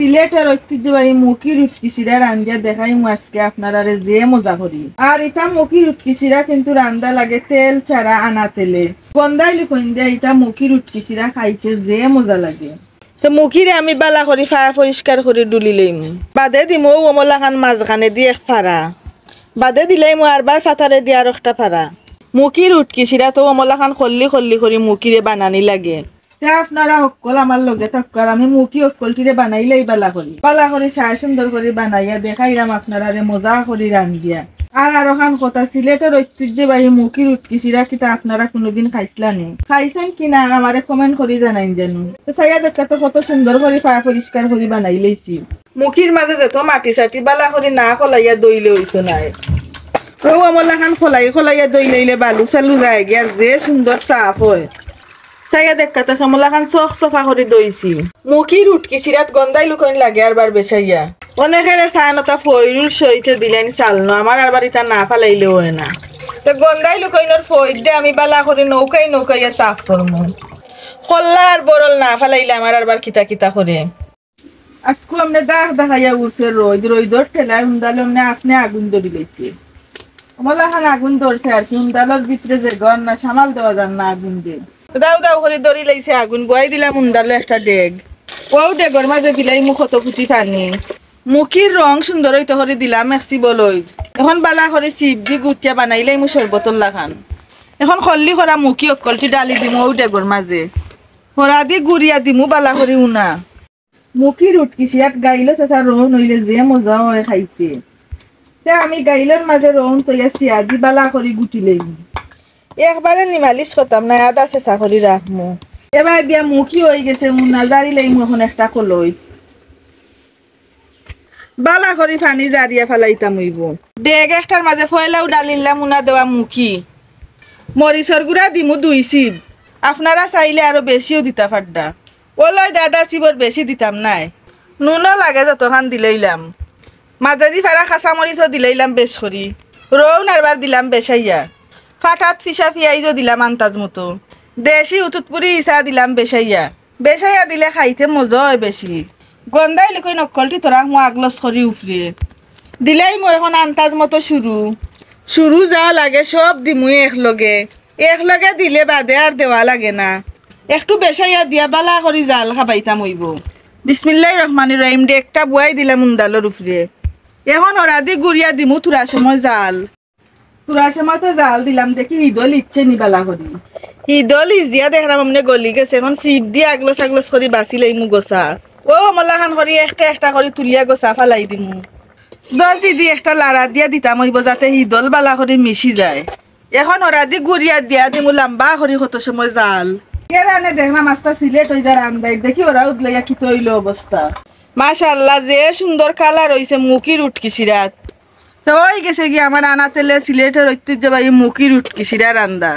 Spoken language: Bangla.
সিলেটের ঐতিহ্যবাহী মুখী রুটকি শিরা রান্ধা দেখাই আজকে আপনারা যে মজা করি। আর এটা মুখী রুটকি শিরা কিন্তু রান্দা লাগে তেল ছাড়া আনা তেলে। গন্ধাই লিখুন দিয়ে এটা মুখী রুটকি শিরা খাইতে যে মজা লাগে। তো মুখিরে আমি বালা করি ফায়া পরিষ্কার করে ডুলি লইম। বাদে দিমো অমলা খান মাঝখানে দিয়ে এক ফাড়া। বাদে দিলাই মো আরবার ফাতারে দিয়ে আর একটা ফাড়া। মুখী রুটকি শিরা তো অমলা খান খল্লি খল্লি করে মুখিরে বানানি লাগে। আপনারা সকল আমার লগে থাকার আমি মুখী সকলটিরে বানাইলেই বালা করি সায় সুন্দর করে বানাইয়া দেখাইলাম আপনারা মজা করি রান্ধিয়া। আর আরো খান কথা, সিলেটের ঐতিহ্যবাহী মুখী রুটকি শিরা কিতা আপনারা কোনোদিন খাইছিলানি? খাইছেন কিনা আমারে কমেন্ট করে জানাইন জানো। সাইয়া দেখা তো কত সুন্দর করে ফায়া পরিষ্কার করে বানাই লইছি। মুখির মাঝে যেত মাটি সাটি বালা করে না খলাইয়া দইলে হইতো নাই। ও আমলা খান খলাইয়া দই লইলে বালু চালু যায় গিয়ে আর যে সুন্দর সাফ হয়। সাইয়া দেখা তো সমলা খান চখ চফা করে দইছি। মুখী রুটকি শিরাত গন্ধাই লুকইন লাগে আর বার বেসাইয়া। অনেকের চানতা ফয়রুল সইতে দিলেন চালনো, আমার আর বাড়িটা না ফালাইলেও হয় না। তো গন্ধাই লুকইনের ফয়রডে আমি বালা করে নৌকাইয়া সাফ করবো। কল্লা আর বরল না ফালাইলে আমার আর বার কিতা কিতা করে। আজকে আমরা দেখাইয়া উঠছে রইদর ঠেলায় উন্দালে আপনি আগুন ধরি লইছি। মলা খান আগুন ধরছে আর কি, উন্দালের ভিতরে যে গন না সামাল দেওয়া যান না আগুন দিয়ে। দাও করে দড়ি লাইছে আগুন বয়াই দিলাম উন্দালে একটা ডেগ। ও ডেগর মাঝে দিলাই মুখ কত ফুটি পানি। মুখির রং সুন্দর হইতে করে দিলাম একসি বলই। এখন বালা করে চিপ দি গুটিয়া বানাইলাই মু সরবতল্লা খান। এখন খল্লি করা মুখি অকলটি ডালি দিমু ও ডেগর মাঝে। হরা দি গুড়িয়া দিমু বালা করে উনা। মুখি রুটকি শিরাত গাইলো চেঁচা রং হইলে যে মজা হয় খাইতে। তে আমি গাইলের মাঝে রং তৈয়া চিয়া দি বালা করে গুটি লইম। একবারে নিমালিশ করতাম না, আদা চেঁচা করে রাখমু। এবার দিয়া মুখি হয়ে গেছে মুনা জারি লাইমু এখন একটা কলই। বালা করে পানি জারিয়া ফেলাইতাম হইব। ডেগ একটার মাঝে ফয়লাও ডালিল্লা মুনা দেওয়া মুখি। মরিচর গুড়া দিমু 2 চিপ। আপনারা চাইলে আরো বেশিও দিতা পারডা। ওলই দাদা চিবর বেশি দিতাম নাই। নুনও লাগে যতখান দিলাইলাম। মাঝারি ফাড়া খাসা মরিচও দিলাইলাম বেশ করি। রৌ নারবার দিলাম বেশাইয়া। ফাটাত ফিসা ফিয়াইজও দিলাম আন্তাজ মতো। দেশি উতুতপুরি ইসা দিলাম বেশাইয়া দিলে খাইতে মজা হয় বেশি। গন্ধাই লিখই নকলটি তোরা মো আগলস করি উফরিয়ে দিলাই মো এখন আন্তাজ মতো শুরু যা লাগে সব দিমুই একলগে দিলে বাদে আর দেওয়া লাগে না। একটু বেশাইয়া দিয়া বালা করি জাল খাবাইতাম হইব। বিসমিল্লাহির রহমানির রহিম দে একটা বুয়াই দিলাম উন্দালোর উফরিয়ে। এখন ওরা দি গুড়িয়া দিমু তুরা সময় তো জাল দিলাম দেখি হিদল ইচ্ছে নি বালা করি। হিদল ইজিয়া দেখলাম আমনে গলি গেছে। এখন চিপ দিয়ে আগলস করি বাঁচি লইমু গোসা। ও মলা খান করি একটা করে তুলিয়া গোসা ফালাই দিমু। দজি দিয়ে একটা লাড়া দিয়া দিতাম হইব যাতে হিদল বালা করে মিশি যায়। এখন ওরা দি গুড়িয়া দিয়া দিমু লম্বা করি কত সময় জাল। এরানে দেখলাম আস্তা সিলেট হয়ে যায় রান্দাই দেখি ওরা উদলাইয়া কি তৈল অবস্থা। মাশাআল্লাহ যে সুন্দর কালার হইছে মুখী রুটকি শিরাত। তো ওই গেছে কি আমার আনা তেলে সিলেটের ঐতিহ্যবাহী মুখী রুটকি শিরা রান্দা।